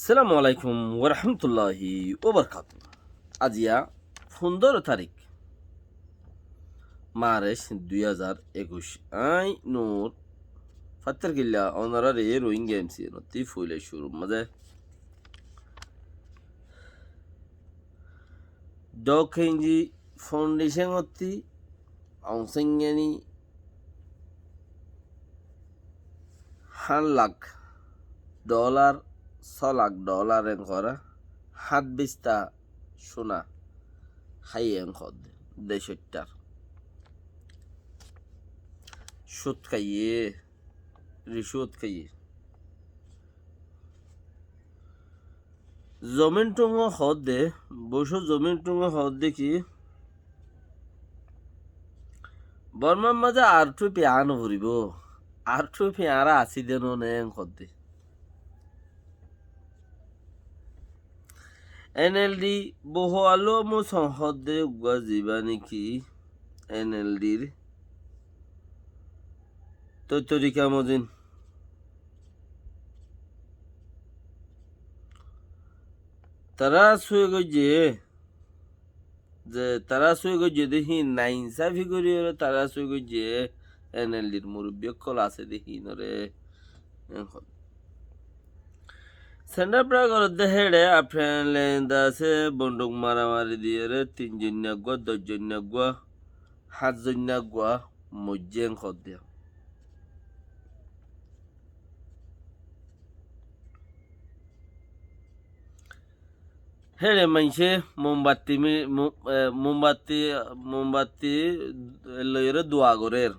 সালামু আলাইকুম ওরহমতুল্লাহি ওবরকাত। আজিয়া 15 তারিখ মার্চ 2021 আই নূর ফাত্তার গিল্লা অনারারে রোহিঙ্গা এমসি নতি ফুলে শুরু মাঝে ডকেঞ্জি ফাউন্ডেশন অতি অংসেঙ্গানি $1,00,000 $6,00,000 এন করা হাত বিস্তা সোনা হাই এন খদ দেশটার সুদ খাইয়ে রিসুদ খাইয়ে জমিন টুঙ্গ হদ দে বসো জমিন টুঙ্গ হদ দেখি বর্মার মাঝে আর টু পেয়ানো ভরিব আর টু পেয়ারা আসি দেন হদ দে এনএলডি বহু আলো মো সংহদ দে উগা যাবা নাকি এনএলডির তরিকা মজিন তারা শুয়ে গিয়ে যে তারা শুয়ে গিয়ে দেখি নাইনসাফি করি তারা শুয়ে গিয়ে এনএলডির মুরব্বী কল আছে দেখি নরে সেন্টার প্রাগর দেহেড়ে আফ্রান লেন্দা আছে বন্দুক মারামারি দিয়ে রে 3 জন গুয়া 10 জন গুয়া 7 জন গুয়া মজ্জেন খদ দিয়া হেরে মাইছে মোমবাতি লইরে দোয়া গরের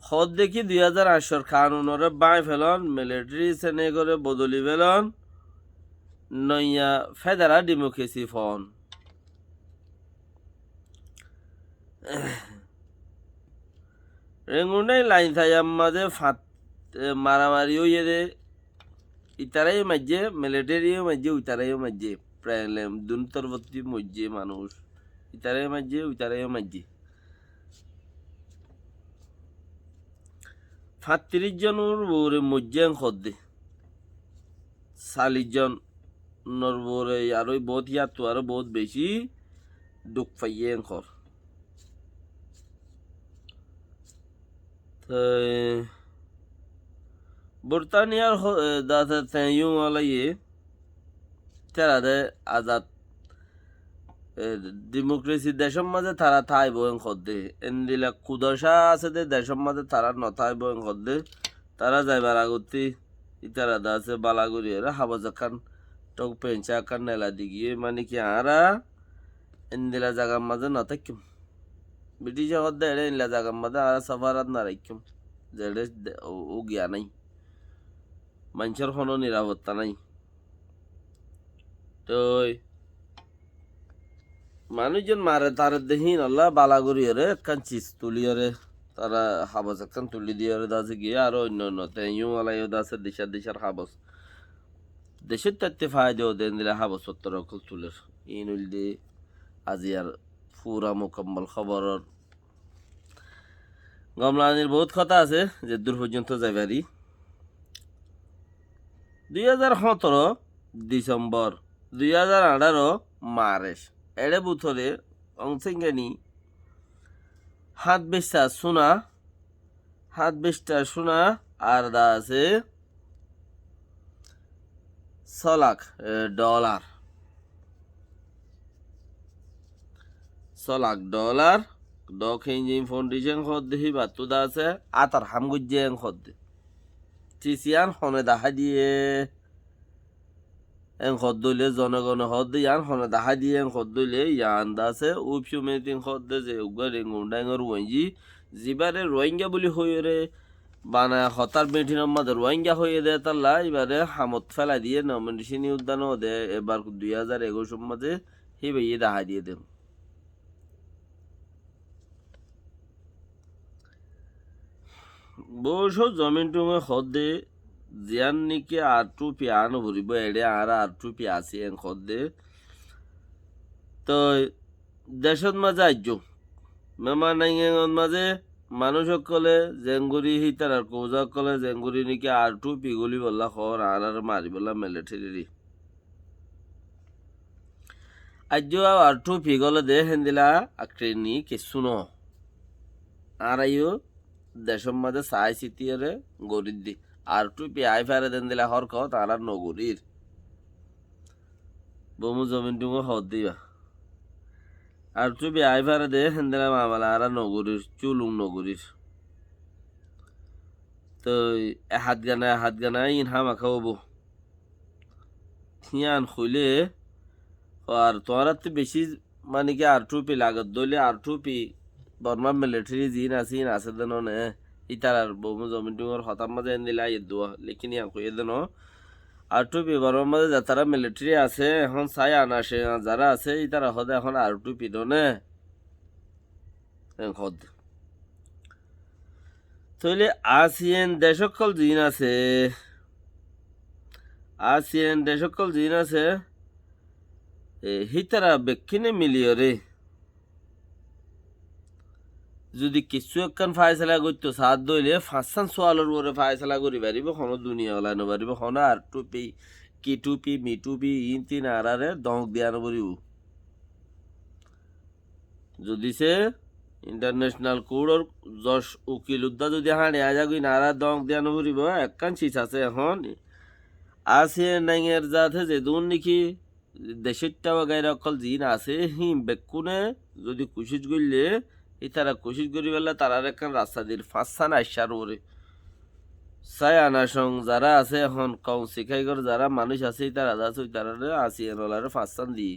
হদ দেখি 2008 কানুনরে বাই ফেলন মিলিটারি সেনে করে বদলি ফেলন নইয়া ফেডারাল ডেমোক্রেসি ফন রেঙ্গুনাই লাইন থাইয়াম মাঝে ফাত মারামারি হইয়ে দে ইতারাই মাঝে মিলিটারিও মাঝে উইতারাইও মাঝে প্রায় দুন্তরবর্তী মধ্যে মানুষ ইতারাই মাঝে উইতারাইও মাঝে 35 জনের বউরে মজ্জেন খদ্দে 40 জনের বউরে আরো বহুত ইয়াতো আরো বহুত বেশি দুঃখ পাইয়েন খর বর্তানিয়ার দাদা তেয়ুং আলাইয়ে তারা দে আজাদ ডেমোক্রেসি দেশের মাঝে তারা থাই বয়ন খদ্দে এনদিলা কুদশা আছে দে দেশের মাঝে তারা নথাই বয়ন খদ্দে তারা যাইবার আগতি ইতারা দা আছে বালাগুড়ি হাবাজা খান টক পেঞ্চা খান নেলা দিগিয়ে মানে কি আরা এনদিলা জাগার মাঝে নথাইকুম ব্রিটিশ খদ্দে এড়ে ইনলা জাগার মাঝে আর সাফারাত না রাইকুম যেড়ে ও গিয়া নাই মানুষের কোনো নিরাপত্তা নাই তো মানুষজন মারে তার দেহিন আল্লাহ বালাগুড়ি রে একখান চিজ তুলিয়রে তারা হাবস একখান তুলি দিয়ে দাসে গিয়ে আরো অন্য অন্য তেইও আলাই দাসে দেশার হাবস দেশের তাতে ফায়দা দেন দিলে হাবস সত্তর অকল তুলের ইনুল দি আজি আর পুরা মোকাম্মল খবরের গমলানির বহুত কথা আছে যে দূর পর্যন্ত যাইবারি 2017 ডিসেম্বর 2018 মার্চ এড়ে বুথরে অংসেঙ্গানি হাত বেচটা সোনা আর দা আছে $6,00,000 $6,00,000 ডকেঞ্জি ফাউন্ডেশন খদ দেখি বাতু দা আছে আতার হামগুজ্জেন খদ চিসিয়ান হনে দেখা দিয়ে এন খদ দইলে জনগণ খদ ইয়ান হনে দেখা দিয়ে এন খদ দইলে ইয়ান দাসে উপসু মেটিং খদ দে যে উগা রেঙ্গুন্ডাঙ্গর ওয়াইজি জিবারে রোহিঙ্গা বলি হইরে বানা হতার মেটিনের মধ্যে রোহিঙ্গা হয়ে দেয় তাল্লা এবারে হামত ফেলা দিয়ে নমিনেশনি উদ্যানও দে এবার 2021 মাঝে হি ভাইয়ে দেখা দিয়ে দেন বসো জমিন টুমে খদে জিয়ান নিকে আর টু পিয়ানো ভরিব এড়ে আর টু পিয়াসি এন খদে তো দেশত মাঝে আইজ মেমা নাই মাঝে মানুষ সকলে জেঙ্গুরি হিতার আর কৌজা কলে জেঙ্গুরি নিকে আর টু পিগুলি বললা খর আর মারি বললা মিলিটারি আজ আর টু পিগলে দে হেন্দিলা আক্রেনি কিছু ন আর আইও দেশের মাঝে চাই চিতিয়ে গরির দি আর টু পি আই ফেরে দেন দিলা হর কত আর নগরীর বমু জমিন টুমু হদ দিবা আর টু পি আই ফেরে দে হেন্দিলা মামালা আর নগরীর চুলুং নগরীর তো হাত গানা ইন হামা খাওয়াবো হিয়ান খুলে আর তোমার তো বেশি মানে কি আর টু পি লাগত দইলে আর টু পি বর্মা মিলিটারি জিন আছে দেন নে ইতার আর বমু জমিন টুমুর হতাম মাঝে দিলা ইদুয়া লেকিন ইয়া কই দেন আর টু পি বর্মা মাঝে যারা মিলিটারি আছে এখন চাই আনাসে যারা আছে ইতারা হদে এখন আর টু পি দনে হদ তাহলে আসিয়ান দেশকল জিন আছে আসিয়ান দেশকল জিন আছে হিতারা বেক্ষিনে মিলিও রে যদি কিছু একখান ফায়সালা করতো সাত দইলে ফাঁসান সোয়ালের উপরে ফায়সালা করি পারিব কোনো দুনিয়া ওলাই নপারিব কোনো আর টুপি কি টুপি মি টুপি ইন তিন আরে দঙ্ক দিয়া নপরিব যদি সে ইন্টারন্যাশনাল কোর্টর যশ উকিল উদ্দা যদি হাঁড়ে আজাগুই নারা দঙ্ক দিয়া নপরিব একখান চিজ আছে এখন আছে নাইয়ের যাতে যে দুন নাকি দেশেরটা গাইরা অকল জিন আছে হিম বেকুনে যদি কুশিস করলে এই তারা কোশিশ করি বেলা তারার একখান রাস্তা দিয়ে ফাঁসান আইসার ওরে চাই আনা সং যারা আছে এখন কম শিখাই করে যারা মানুষ আছে তারা আছে ওই তারা আসি এনলারে ফাঁসান দি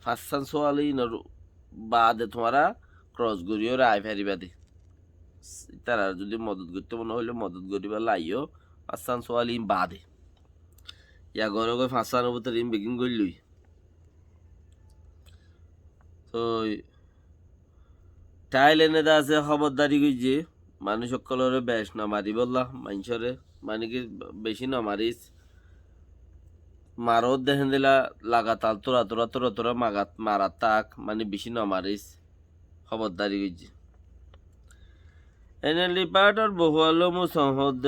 ফাঁসান সোয়ালি বাদে তোমারা ক্রস করিও রে আই ফেরি বাদে তারা যদি মদত করতে মনে হইলে মদত করিবা লাইও ফাঁসান সোয়ালি বাদে ইয়া ঘরে ঘরে ফাঁসান উপর ইম বেগিং করলই তো টাইল এনে দা আছে খবরদারি যে মানুষ সকলরে বেশ না মারি বললা মানুষরে মানে কি বেশি না মারিস মারত দেখেন দিলা লাগাতার তোরা মারাত তাক মানে বেশি না মারিস খবরদারি যে এনে লিপাটর বহু আলো মু সহদ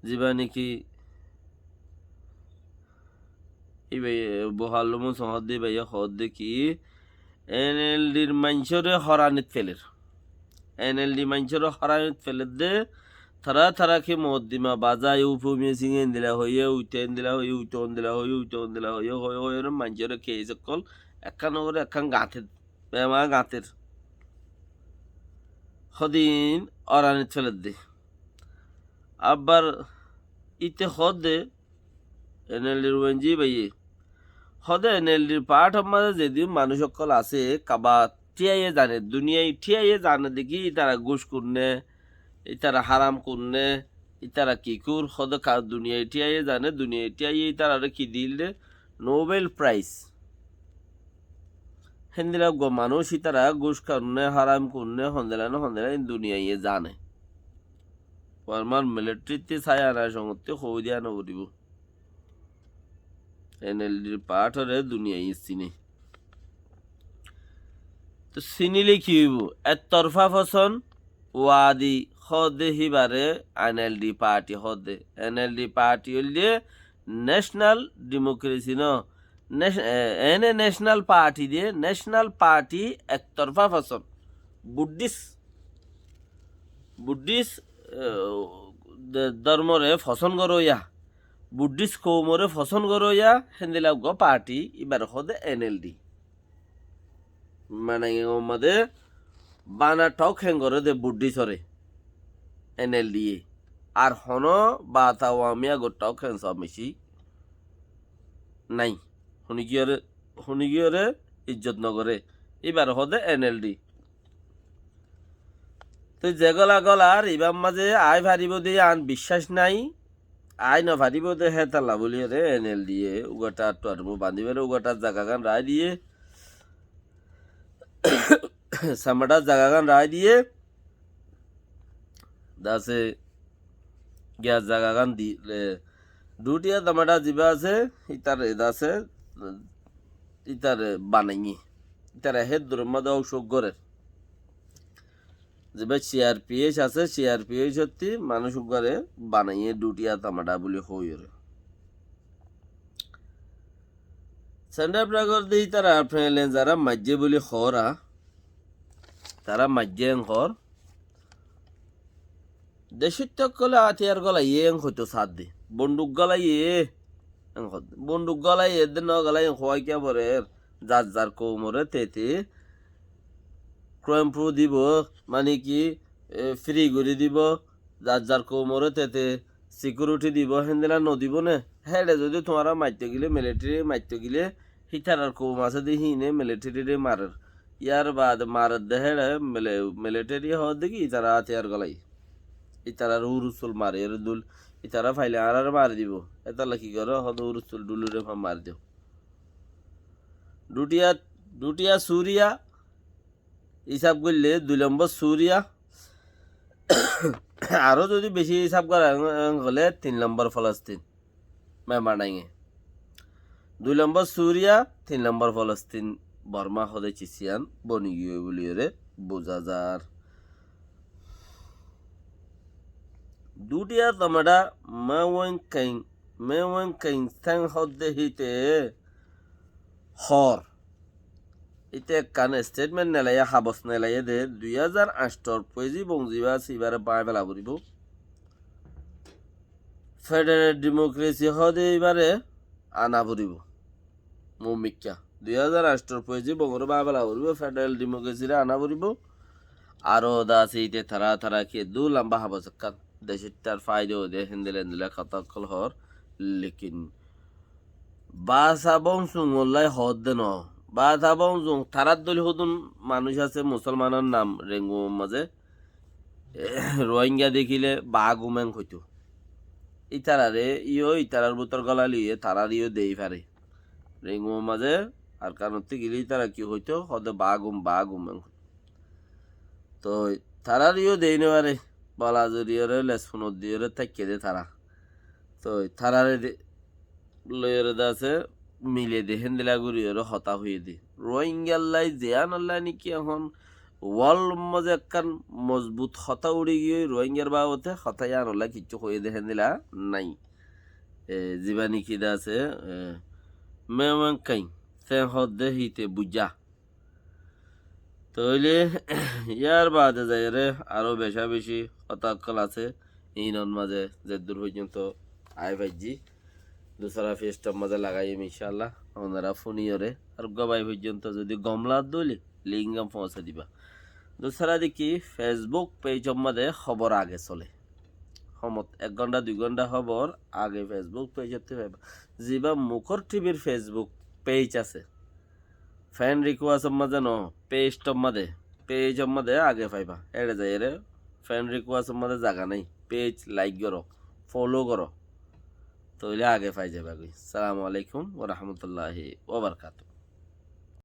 যিবা নেকি বহালমু সহদ দি ভাইয়া হদ দেখি এনএলডির মাঞ্চরে হরানিত ফেলের এনএলডি মাঞ্চরে হরানিত ফেলের দে থারা খে মদ্দিমা বাজা উপমিয়ে সিঙে দিলা হইয়ে উইটেন দিলা হইয়ে উইটন দিলা হইয়ে উইটন দিলা হইয়ে হয়ে হয়ে মাঞ্চরে খেয়ে সকল একখান করে একখান গাঁথের বেমা গাঁথের হদিন অরানিত ফেলের দে আবার ইতে হদ দে এনএলডির ওয়েঞ্জি ভাইয়ে হদে এনএলডির পাঠ আমাদের যেদিন মানুষ সকল আছে কাবা ঠিয়াইয়ে জানে দুনিয়ায় ঠিয়াইয়ে জানে দেখি তারা ঘুষ করনে তারা হারাম করনে তারা কি কর হদে দুনিয়ায় ঠিয়াইয়ে জানে দুনিয়ায় ঠিয়াইয়ে তারা কি দিলে নোবেল প্রাইজ হেন্দিলা মানুষ তারা ঘুষ করনে হারাম করনে হন্দেলা দুনিয়ায় জানে আমার মিলিটারিতে ছায়া না সঙ্গতে হই দিয়া নবরিব এনএলডির পাঠ হরে দুনিয়ায় চিনে তো চিনিলে কি হইব একতরফা ফসন ওয়াদি হদে হিবারে এনএলডি পার্টি হদে এনএলডি পার্টি হইলে ন্যাশনাল ডেমোক্রেসি ন এনে ন্যাশনাল পার্টি দিয়ে ন্যাশনাল পার্টি একতরফা ফসন বুদ্ধিস্ট ধর্মরে ফসন করইয়া বুদ্ধিস্ট কৌমরে ফসন করইয়া হেন্দিলা গো পার্টি এবার হদে এনএলডি মানে মধ্যে বানা টক হেঙ্গরে দে বুদ্ধিসরে এনএলডি আর হন বা তাও আমি আগর টক হেন সব বেশি নাই শুনিকিয়রে ইজ্জত নগরে এবার হদে এনএলডি তো যেগলা গলার এবার মাঝে আয় ভারিব দিয়ে আন বিশ্বাস নাই আয় না ভারিব দে হে তালা বলি রে এনএল দিয়ে উগাটা টুয়ারমু বান্ধিবে উগাটার জায়গা গান রায় দিয়ে সামাটার জায়গা গান রায় দিয়ে দাসে গ্যাস জায়গা গান দিয়ে দুটিয়া দামাটা জিবা আছে ইতার এদাসে ইতার বানাই তারা হেদ দূরের মধ্যে অসুখ করে যে ভাই সিআরপিএস আছে সিআরপিএস সত্যি মানুষ করে বানাইয়ে ডুটিয়া তামাডা বলে হই রে সেন্টার প্রাগর দিই তারা ফেলেন যারা মাজ্জে বলে খরা তারা মাজ্জে খর দেশিত কলে আতিয়ার গলা ইয়েং হইতো সাদ দি বন্দুক গলা ইয়ে বন্দুক গলা ইয়ে দিন গলাই হওয়াই কে বরে যার যার কৌমরে তেতে ক্রাইম প্রো দিব মানে কি ফ্রি করে দিব যার যার কৌমরে তেতে সিকিউরিটি দিব হেন্দিলা নদিব নে হেডে যদি তোমারা মারতে গেলে মিলিটারি মারতে গেলে হিতারার কৌম আছে দি হিনে মিলিটারি মারের ইয়ার বাদ মারের দেহেড়ে মিলিটারি হওয়ার দেখি তারা হাতিয়ার গলাই ইতারার উরুসুল মারে এর দুল ইতারা ফাইলে আর মারি দিব এতালা কি করো হদ উরুসুল ডুলুরে মার দিও দুটিয়া দুটিয়া সুরিয়া হিসাব করলে 2 নম্বর সুরিয়া আরো যদি বেশি হিসাব করা হলে 3 নম্বর ফলস্তিন মেমানাইয়ে 2 নম্বর সুরিয়া 3 নম্বর ফলস্তিন বর্মা হদে চিসিয়ান বনি গিয়ে বলি রে বোঝা যার দুটিয়া তোমরা মেওয়েন কাইন স্যাং হদে হিতে হর ইতে কান স্টেটমেন্ট নেলাইয়া হাবস নেলাইয়া দে 2008 পয়জি বংজিবা সিবারে পায় বেলা বলিব ফেডারেল ডেমোক্রেসি হদে এবারে আনা বলিব মমিকা 2008 পয়জি বংর পায় বেলা বলিব ফেডারেল ডেমোক্রেসিরে আনা বলিব আরো দাসে ইতে থারা থারা কে দু লম্বা হাবস কান দেশিতার ফায়দা দে হিন্দিলে কতকল হর লেকিন বাসা বংশুঙ্গলাই হদ দে ন বাসা বংশুং থারার দল হতুন মানুষ আছে মুসলমানের নাম রেঙ্গু মাঝে রোহিঙ্গা দেখিলে বাঘ উমেং হইতো ইতারারে ইতারার বুতর গলা লিয়ে তারার দেই পারে রেঙ্গু মাঝে আর কারণ গেলে তারা কি হইতো হদে বাঘ উমেং তো তারার দেই নেবারে বলা জড়িয়ে লেসফোনত দিয়ে থাকিয়ে দে তারা তো তারারে লয়ের দাসে মিলে দে হেন্দিলা গুড়িয়ে হতা হয়ে দি রোহিঙ্গাল্লাই জেয়ান আল্লাহ নাকি এখন ওয়াল মজে একখান মজবুত হতা উড়ে গিয়ে রোহিঙ্গার বাবতে হতাই আনল্লা কিচ্ছু হয়ে দে হেন্দিলা নাই জিবা নিকি দাসে মেমন কাই সে হদে হিতে বুঝা তইলে ইয়ার বাদে যায় রে আরো বেশা বেশি হতাকল আছে ইনন মাঝে যে দূর পর্যন্ত আই ভাইজি দুসরা ফেস্টপ মাঝে লাগাইম ইনশাল্লাহ ওনারা ফোনিয়রে আর গবাই পর্যন্ত যদি গমলা দলি লিঙ্গাম পৌঁছে দিবা দুসরা দেখি ফেসবুক পেজ মাঝে খবর আগে চলে সমত 1 ঘন্টা 2 ঘন্টা খবর আগে ফেসবুক পেজতে পাইবা যিবা মুখর টিভির ফেসবুক পেজ আছে ফ্যান রিকোয়েস্ট মাঝে ন পেজ মাঝে আগে পাইবা এড়ে যায় রে ফ্যান রিকোয়েস্ট মাঝে জায়গা নাই পেজ লাইক করো ফলো করো তইলে আগে পাই যাবে। সালামু আলাইকুম ওয়া রাহমাতুল্লাহি ওয়া বারাকাতুহু।